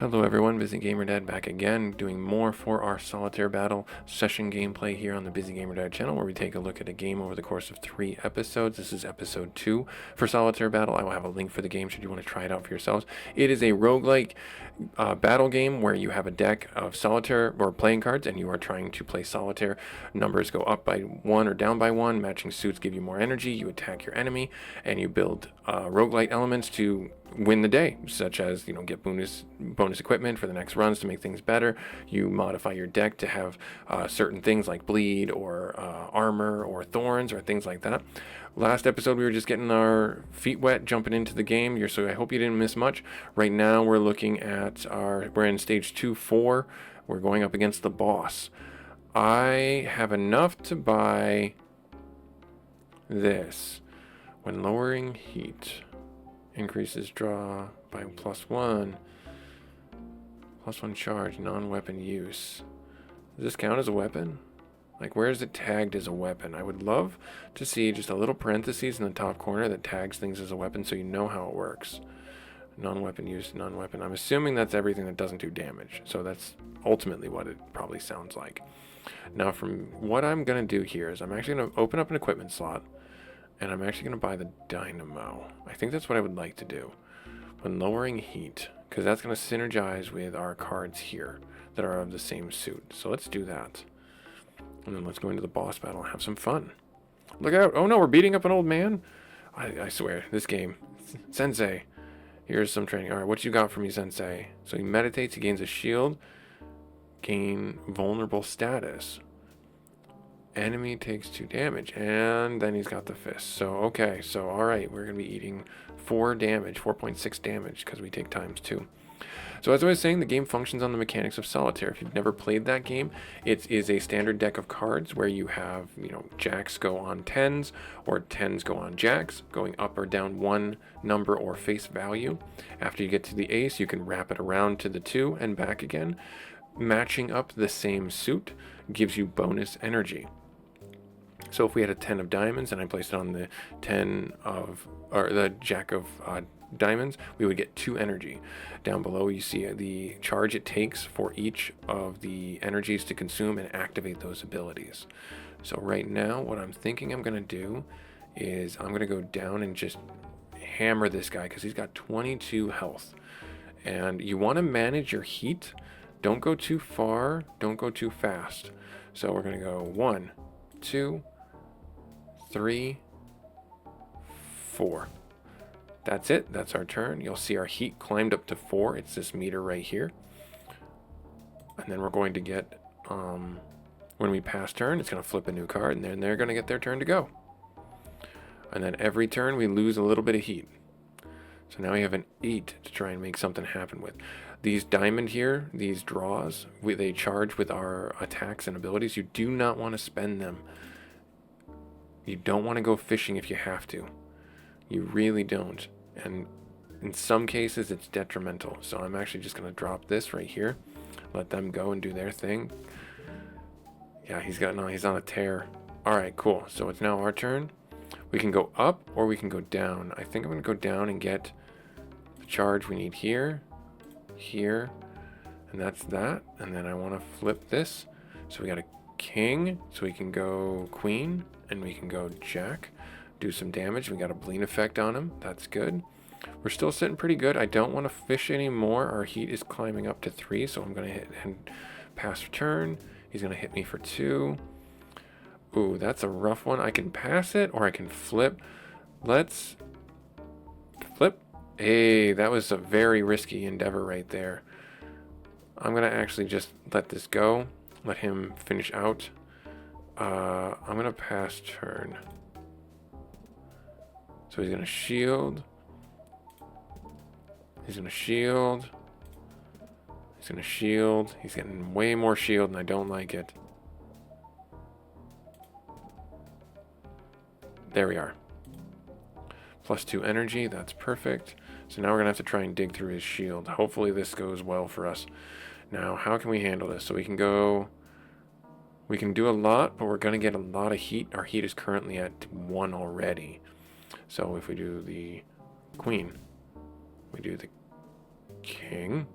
Hello everyone, Busygamerdad back again, doing more for our Solitaire Battle session gameplay here on the Busygamerdad channel, where we take a look at a game over the course of 3 episodes. This is episode 2 for Solitaire Battle. I will have a link for the game should you want to try it out for yourselves. It is a roguelike battle game where you have a deck of solitaire or playing cards and you are trying to play solitaire. Numbers go up by 1 or down by 1. Matching suits give you more energy. You attack your enemy and you build roguelike elements to win the day, such as, get bonus equipment for the next runs to make things better. You modify your deck to have certain things like bleed or armor or thorns or things like that. Last episode we were just getting our feet wet jumping into the game, so I hope you didn't miss much. Right now we're looking at we're in stage 2-4. We're going up against the boss. I have enough to buy this. When lowering heat, increases draw by +1. +1 charge, non-weapon use. Does this count as a weapon? Like, where is it tagged as a weapon? I would love to see just a little parentheses in the top corner that tags things as a weapon so you know how it works. Non-weapon use, non-weapon. I'm assuming that's everything that doesn't do damage. So that's ultimately what it probably sounds like. Now, from what I'm going to do here is I'm actually going to open up an equipment slot. And I'm actually going to buy the dynamo. I think that's what I would like to do. When lowering heat, because that's going to synergize with our cards here that are of the same suit. So let's do that. And then let's go into the boss battle and have some fun. Look out. Oh no, we're beating up an old man. I swear, this game. Sensei. Here's some training. Alright, what you got for me, Sensei? So he meditates, he gains a shield. Gain vulnerable status. Enemy takes 2 damage, and then he's got the fist. So, okay, so alright, we're going to be eating 4 damage, 4.6 damage, because we take ×2. So as I was saying, the game functions on the mechanics of Solitaire. If you've never played that game, it is a standard deck of cards where you have, jacks go on 10s, or 10s go on jacks, going up or down 1 number or face value. After you get to the ace, you can wrap it around to the 2 and back again. Matching up the same suit gives you bonus energy. So if we had a 10 of diamonds and I placed it on the the jack of diamonds, we would get 2 energy. Down below you see the charge it takes for each of the energies to consume and activate those abilities. So right now what I'm thinking I'm going to do is I'm going to go down and just hammer this guy because he's got 22 health. And you want to manage your heat. Don't go too far, don't go too fast. So we're going to go 1, 2, 3, 4. That's it. That's our turn. You'll see our heat climbed up to 4. It's this meter right here. And then we're going to get, when we pass turn, it's going to flip a new card, and then they're going to get their turn to go. And then every turn we lose a little bit of heat. So now we have an 8 to try and make something happen with. These diamond here, these draws, they charge with our attacks and abilities. You do not want to spend them. You don't want to go fishing if you have to. You really don't. And in some cases, it's detrimental. So I'm actually just going to drop this right here. Let them go and do their thing. Yeah, he's on a tear. All right, cool. So it's now our turn. We can go up or we can go down. I think I'm going to go down and get the charge we need here, here, and that's that. And then I want to flip this. So we got a king, so we can go queen, and we can go jack, do some damage. We got a bleed effect on him. That's good. We're still sitting pretty good. I don't want to fish anymore. Our heat is climbing up to 3, so I'm going to hit and pass turn. He's going to hit me for 2. Ooh, that's a rough one. I can pass it or I can flip. Let's flip. Hey, that was a very risky endeavor right there. I'm going to actually just let this go. Let him finish out. I'm going to pass turn. So he's going to shield. He's going to shield. He's going to shield. He's getting way more shield and I don't like it. There we are. +2 energy. That's perfect. So now we're going to have to try and dig through his shield. Hopefully this goes well for us. Now, how can we handle this? So we can do a lot, but we're going to get a lot of heat. Our heat is currently at 1 already. So if we do the queen, we do the king,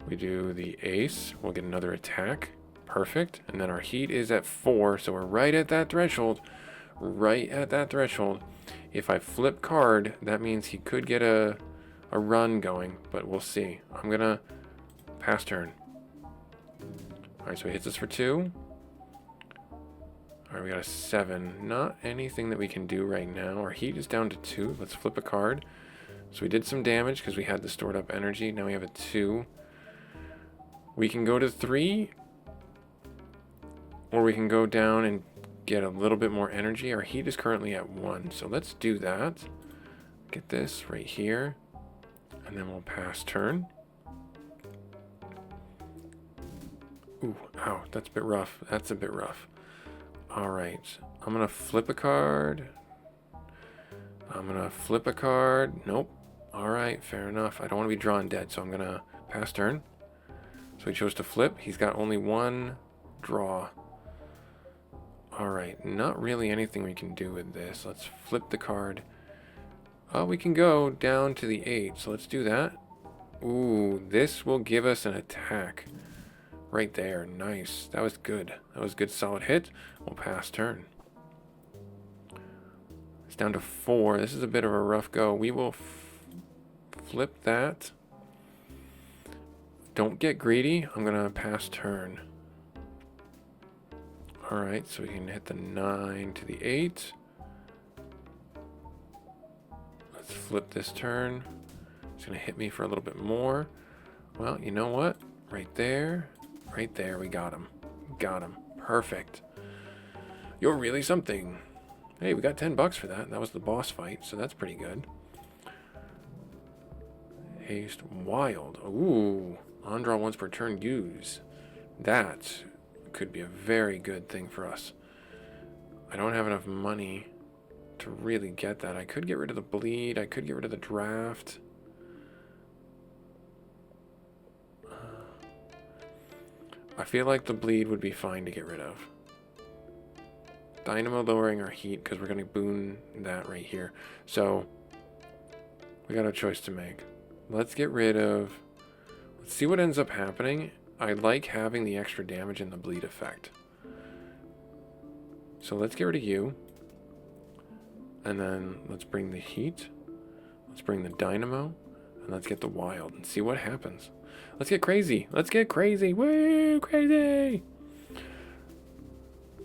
We do the ace. We'll get another attack. Perfect. And then our heat is at 4, so we're right at that threshold. Right at that threshold. If I flip card, that means he could get a run going, but we'll see. I'm gonna pass turn. Alright, so he hits us for 2. Alright, we got a 7. Not anything that we can do right now. Our heat is down to 2. Let's flip a card. So we did some damage because we had the stored up energy. Now we have a 2. We can go to 3. Or we can go down and get a little bit more energy. Our heat is currently at 1. So let's do that. Get this right here. And then we'll pass turn. Ooh, ow, that's a bit rough. That's a bit rough. Alright, I'm going to flip a card. I'm going to flip a card. Nope. Alright, fair enough. I don't want to be drawn dead, so I'm going to pass turn. So he chose to flip. He's got only 1 draw. Alright, not really anything we can do with this. Let's flip the card. We can go down to the 8, so let's do that. Ooh, this will give us an attack. Right there, nice. That was good. That was a good solid hit. We'll pass turn. It's down to 4. This is a bit of a rough go. We will flip that. Don't get greedy. I'm going to pass turn. Alright, so we can hit the 9 to the 8. Let's flip this turn. It's going to hit me for a little bit more. Well, you know what? Right there. Right there, we got him. Got him. Perfect. You're really something. Hey, we got $10 for that. That was the boss fight, so that's pretty good. Haste Wild. Ooh. On draw once per turn, use. That could be a very good thing for us. I don't have enough money to really get that. I could get rid of the bleed. I could get rid of the draft. I feel like the bleed would be fine to get rid of. Dynamo lowering our heat because we're going to boon that right here. So we got a choice to make. Let's get rid of... Let's see what ends up happening. I like having the extra damage and the bleed effect. So let's get rid of you. And then let's bring the heat. Let's bring the dynamo. And let's get the wild and see what happens. Let's get crazy. Let's get crazy. Woo, crazy.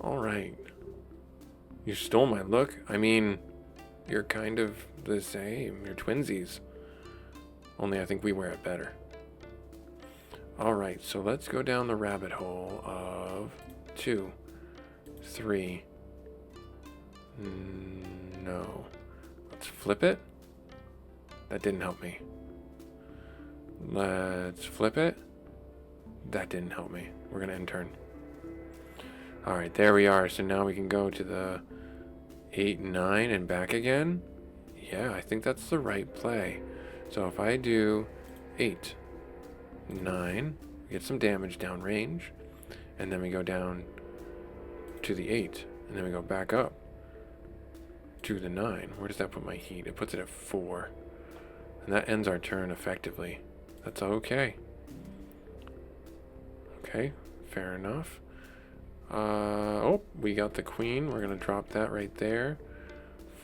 All right. You stole my look. I mean, you're kind of the same. You're twinsies. Only I think we wear it better. All right, so let's go down the rabbit hole of 2, 3. No. Let's flip it. That didn't help me. Let's flip it. That didn't help me. We're going to end turn. Alright, there we are. So now we can go to the 8, 9 and back again. Yeah, I think that's the right play. So if I do 8, 9, we get some damage down range. And then we go down to the 8. And then we go back up to the 9. Where does that put my heat? It puts it at 4. And that ends our turn effectively. That's okay. Okay, fair enough. Oh, we got the queen. We're going to drop that right there.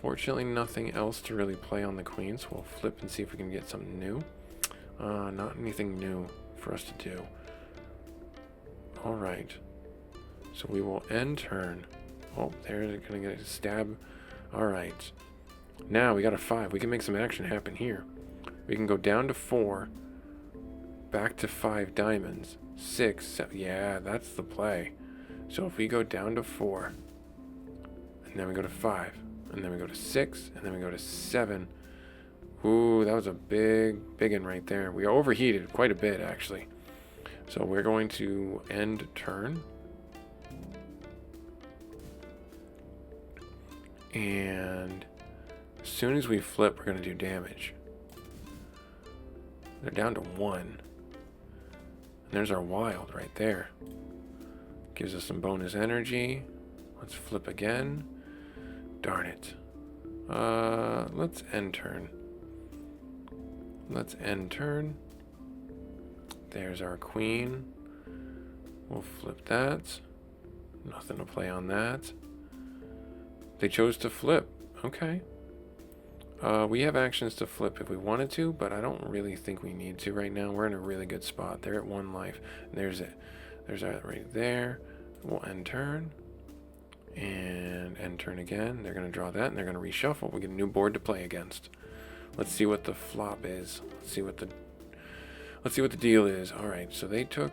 Fortunately, nothing else to really play on the queen, so we'll flip and see if we can get something new. Not anything new for us to do. Alright. So we will end turn. Oh, they're going to get a stab. Alright. Now we got a 5. We can make some action happen here. We can go down to 4. Back to 5 diamonds. 6. 7. Yeah, that's the play. So if we go down to 4. And then we go to 5. And then we go to 6. And then we go to 7. Ooh, that was a big one right there. We overheated quite a bit, actually. So we're going to end turn. And as soon as we flip, we're going to do damage. They're down to 1. And there's our wild right there. Gives us some bonus energy. Let's flip again. Darn it. Let's end turn. Let's end turn. There's our queen. We'll flip that. Nothing to play on that. They chose to flip. Okay. We have actions to flip if we wanted to, but I don't really think we need to right now. We're in a really good spot. They're at 1 life. There's it. There's that right there. We'll end turn. And end turn again. They're going to draw that, and they're going to reshuffle. We get a new board to play against. Let's see what the flop is. Let's see what the deal is. All right, so they took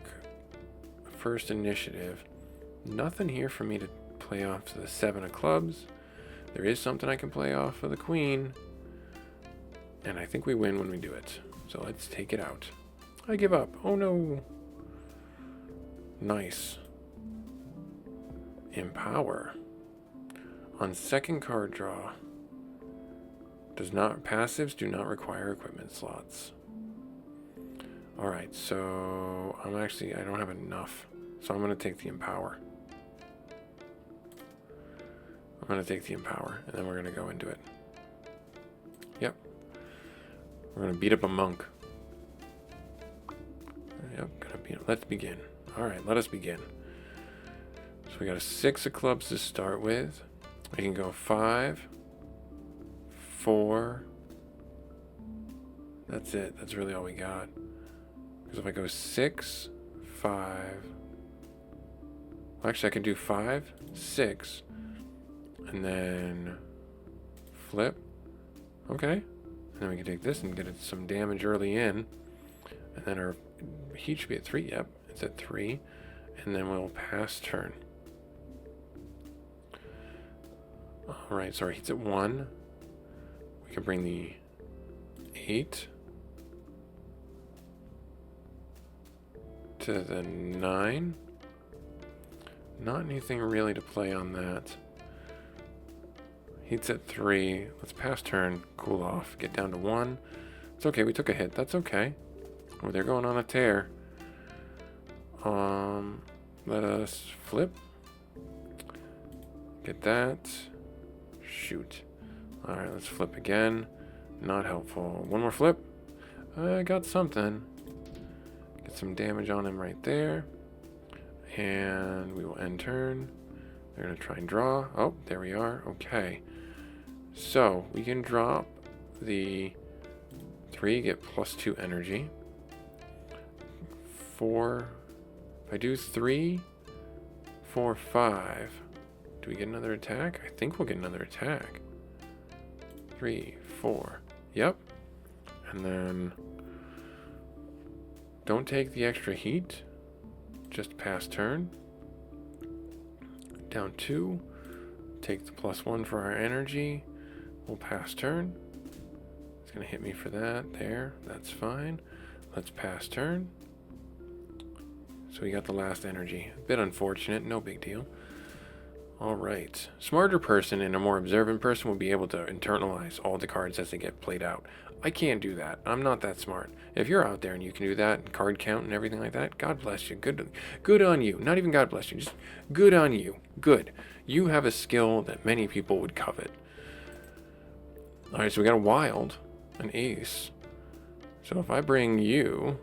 first initiative. Nothing here for me to play off to the 7 of clubs. There is something I can play off of the queen. And I think we win when we do it. So let's take it out. I give up. Oh no. Nice. Empower. On second card draw. Passives do not require equipment slots. Alright, so I don't have enough. So I'm going to take the Empower. And then we're going to go into it. Yep. We're going to beat up a monk. Yep, let's begin. Alright, let us begin. So we got a 6 of clubs to start with. We can go 5, 4. That's it. That's really all we got. Because if I go 6, 5. Well, actually, I can do 5, 6. And then flip. Okay. And then we can take this and get it some damage early in. And then our heat should be at 3. Yep, it's at 3. And then we'll pass turn. Alright, so our heat's at 1. We can bring the 8 to the 9. Not anything really to play on that. Heat's at 3. Let's pass turn, cool off, get down to 1. It's okay, we took a hit. That's okay. Oh, they're going on a tear. Let us flip. Get that. Shoot. Alright, let's flip again. Not helpful. One more flip. I got something. Get some damage on him right there. And we will end turn. They're going to try and draw. Oh, there we are. Okay. So, we can drop the 3, get +2 energy. 4. If I do 3, 4, 5, do we get another attack? I think we'll get another attack. 3, 4. Yep. And then don't take the extra heat. Just pass turn. Down 2. Take the +1 for our energy. We'll pass turn. It's going to hit me for that. There. That's fine. Let's pass turn. So we got the last energy. A bit unfortunate. No big deal. Alright. Smarter person and a more observant person will be able to internalize all the cards as they get played out. I can't do that. I'm not that smart. If you're out there and you can do that, and card count and everything like that, God bless you. Good on you. Not even God bless you. Just good on you. Good. You have a skill that many people would covet. Alright, so we got a wild, an ace. So if I bring you...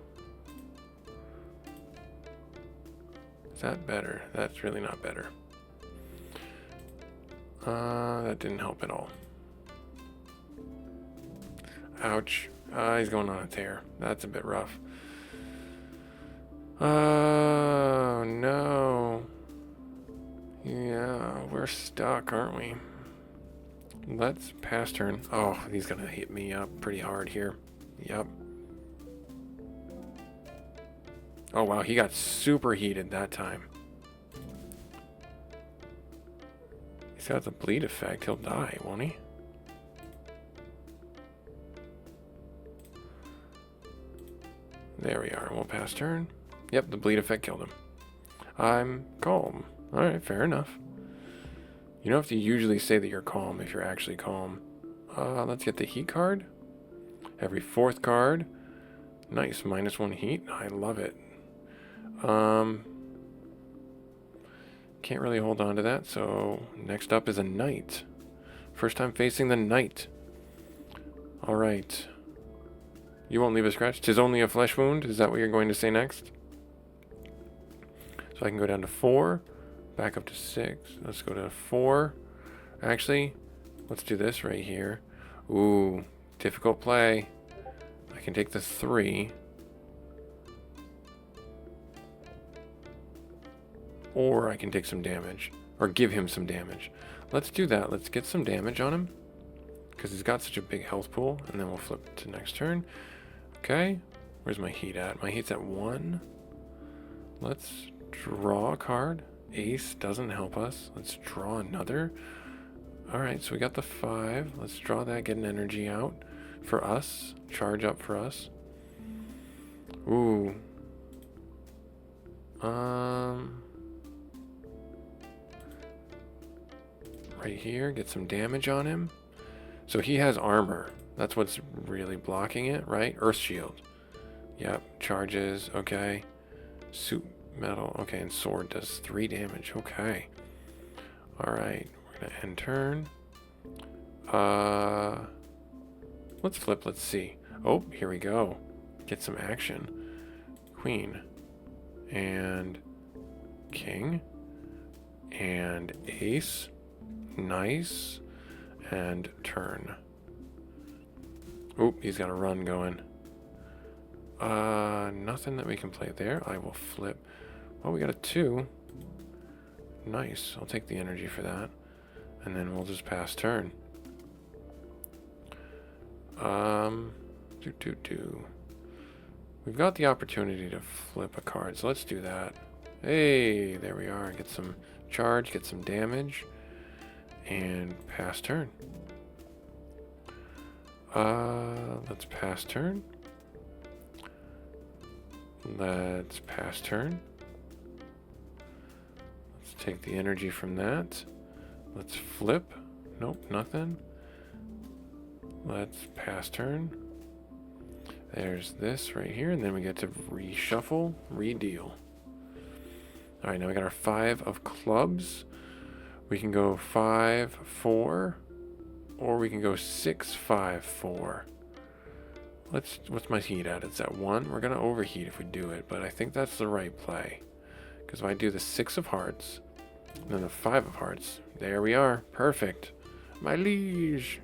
Is that better? That's really not better. That didn't help at all. Ouch. He's going on a tear. That's a bit rough. Oh, no. Yeah, we're stuck, aren't we? Let's pass turn. Oh, he's going to hit me up pretty hard here. Yep. Oh, wow, he got super heated that time. He's got the bleed effect. He'll die, won't he? There we are. We'll pass turn. Yep, the bleed effect killed him. I'm calm. Alright, fair enough. You don't have to usually say that you're calm if you're actually calm. Let's get the heat card. Every 4th card. Nice, -1 heat. I love it. Can't really hold on to that, so next up is a knight. First time facing the knight. Alright. You won't leave a scratch? 'Tis only a flesh wound? Is that what you're going to say next? So I can go down to 4. Back up to 6. Let's go to 4. Actually, let's do this right here. Ooh, difficult play. I can take the 3. Or I can take some damage. Or give him some damage. Let's do that. Let's get some damage on him. Because he's got such a big health pool. And then we'll flip to next turn. Okay. Where's my heat at? My heat's at 1. Let's draw a card. Ace doesn't help us. Let's draw another. Alright, so we got the 5. Let's draw that, get an energy out for us. Charge up for us. Ooh. Right here, get some damage on him. So he has armor. That's what's really blocking it, right? Earth shield. Yep, charges, okay. Suit metal, okay, and sword does 3 damage, okay. Alright, we're gonna end turn. Let's flip, let's see. Oh, here we go. Get some action. Queen. And king. And ace. Nice. And turn. Oop, he's got a run going. Nothing that we can play there. I will flip. Oh, we got a 2. Nice. I'll take the energy for that. And then we'll just pass turn. We've got the opportunity to flip a card, so let's do that. Hey, there we are. Get some charge, get some damage, and pass turn. Let's pass turn. Let's pass turn. Let's take the energy from that. Let's flip. Nope, nothing. Let's pass turn. There's this right here, and then we get to reshuffle, redeal. Alright, now we got our 5 of clubs. We can go 5, 4, or we can go 6, 5, 4. What's my heat at? It's at 1. We're gonna overheat if we do it, but I think that's the right play. Because if I do the 6 of hearts, and then the 5 of hearts, there we are. Perfect. My liege.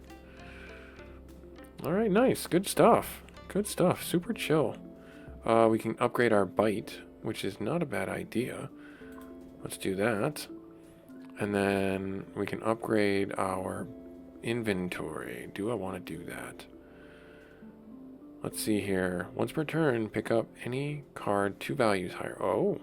Alright, nice. Good stuff. Good stuff. Super chill. We can upgrade our bite, which is not a bad idea. Let's do that. And then we can upgrade our inventory. Do I want to do that? Let's see here. Once per turn, pick up any card 2 values higher. Oh.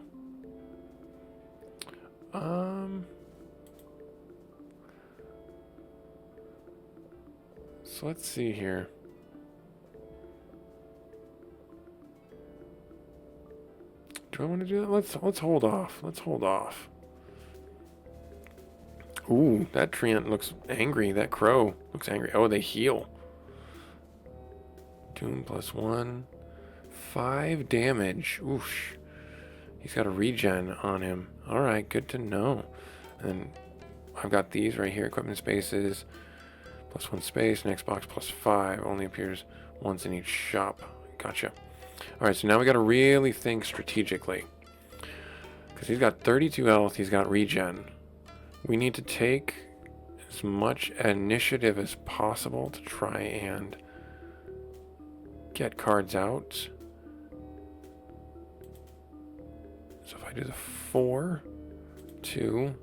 So let's see here. Do I want to do that? Let's hold off. Let's hold off. Ooh, that treant looks angry. That crow looks angry. Oh, they heal. Doom +1. 5 damage. Oosh. He's got a regen on him. Alright, good to know. And I've got these right here. Equipment spaces. +1 space. Next box +5. Only appears once in each shop. Gotcha. Alright, so now we got to really think strategically. Because he's got 32 health. He's got regen. We need to take as much initiative as possible to try and get cards out. So if I do the 4, 2,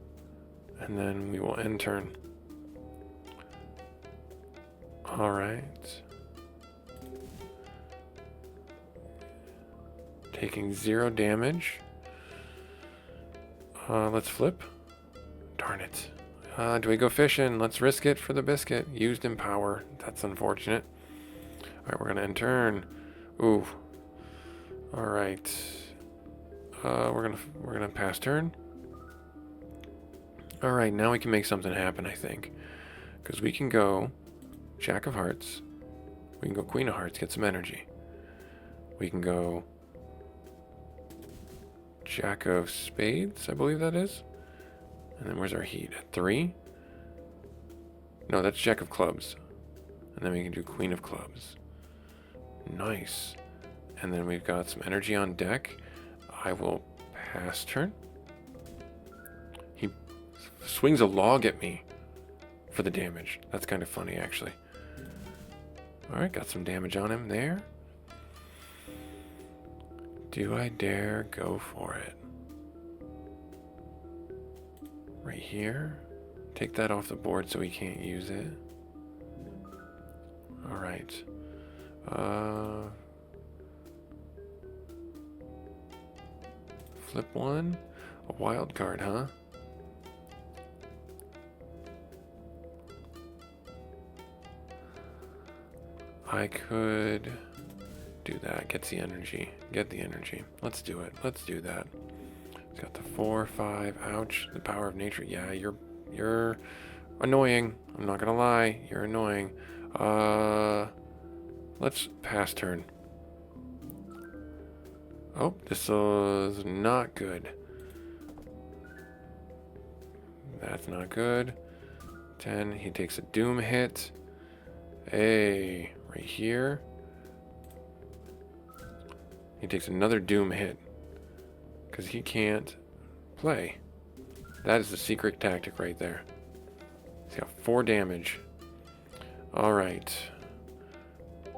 and then we will end turn. Alright. Taking 0 damage. Let's flip. Darn it. Do we go fishing? Let's risk it for the biscuit. Used in power. That's unfortunate. Alright, we're gonna end turn. Ooh. Alright. We're gonna pass turn. Alright, now we can make something happen, I think. Because we can go Jack of Hearts. We can go Queen of Hearts, get some energy. We can go Jack of Spades, I believe that is. And then where's our heat? At 3? No, that's Jack of Clubs. And then we can do Queen of Clubs. Nice. And then we've got some energy on deck. I will pass turn. He swings a log at me for the damage. That's kind of funny, actually. Alright, got some damage on him there. Do I dare go for it? Right here. Take that off the board so he can't use it. Alright. Flip one. A wild card, huh? I could do that. Get the energy. Get the energy. Let's do it. Let's do that. It's got the 4, 5. Ouch. The power of nature. Yeah, you're annoying. I'm not gonna lie. You're annoying. Let's pass turn. Oh, this is not good. That's not good. 10. He takes a doom hit. Hey, right here. He takes another doom hit because he can't play. That is the secret tactic right there. He's got 4 damage. All right.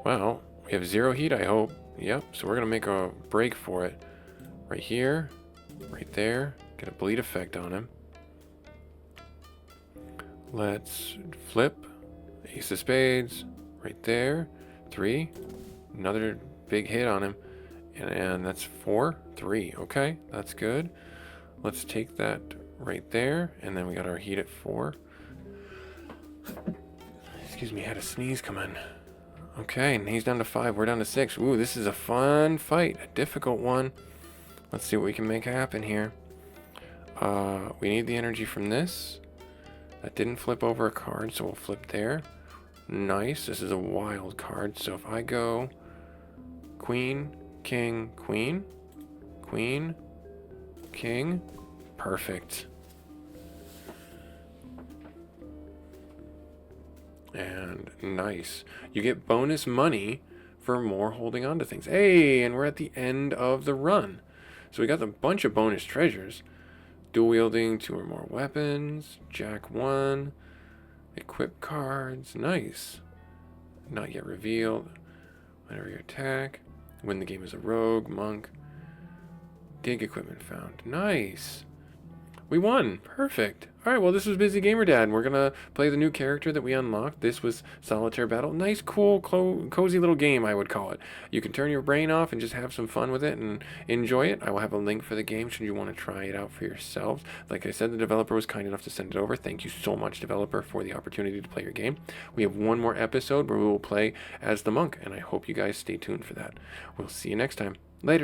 Well, we have 0 heat, I hope. Yep, so we're going to make a break for it. Right here, right there. Get a bleed effect on him. Let's flip. Ace of spades. Right there. 3. Another big hit on him. And that's 4. 3. Okay, that's good. Let's take that right there. And then we got our heat at 4. Excuse me, I had a sneeze come in. Okay, and he's down to 5. We're down to 6. Ooh, this is a fun fight. A difficult one. Let's see what we can make happen here. We need the energy from this. That didn't flip over a card, so we'll flip there. Nice. This is a wild card. So if I go queen, king, queen, queen, king, perfect. And nice. You get bonus money for more holding on to things. Hey, and we're at the end of the run. So we got a bunch of bonus treasures. Dual wielding 2 or more weapons. Jack 1. Equip cards. Nice. Not yet revealed. Whenever you attack. Win the game as a rogue, monk. Dig equipment found. Nice. We won. Perfect. Alright, well, this was busygamerdad. We're going to play the new character that we unlocked. This was Solitaire Battle. Nice, cool, cozy little game, I would call it. You can turn your brain off and just have some fun with it and enjoy it. I will have a link for the game should you want to try it out for yourselves. Like I said, the developer was kind enough to send it over. Thank you so much, developer, for the opportunity to play your game. We have one more episode where we will play as the monk, and I hope you guys stay tuned for that. We'll see you next time. Later.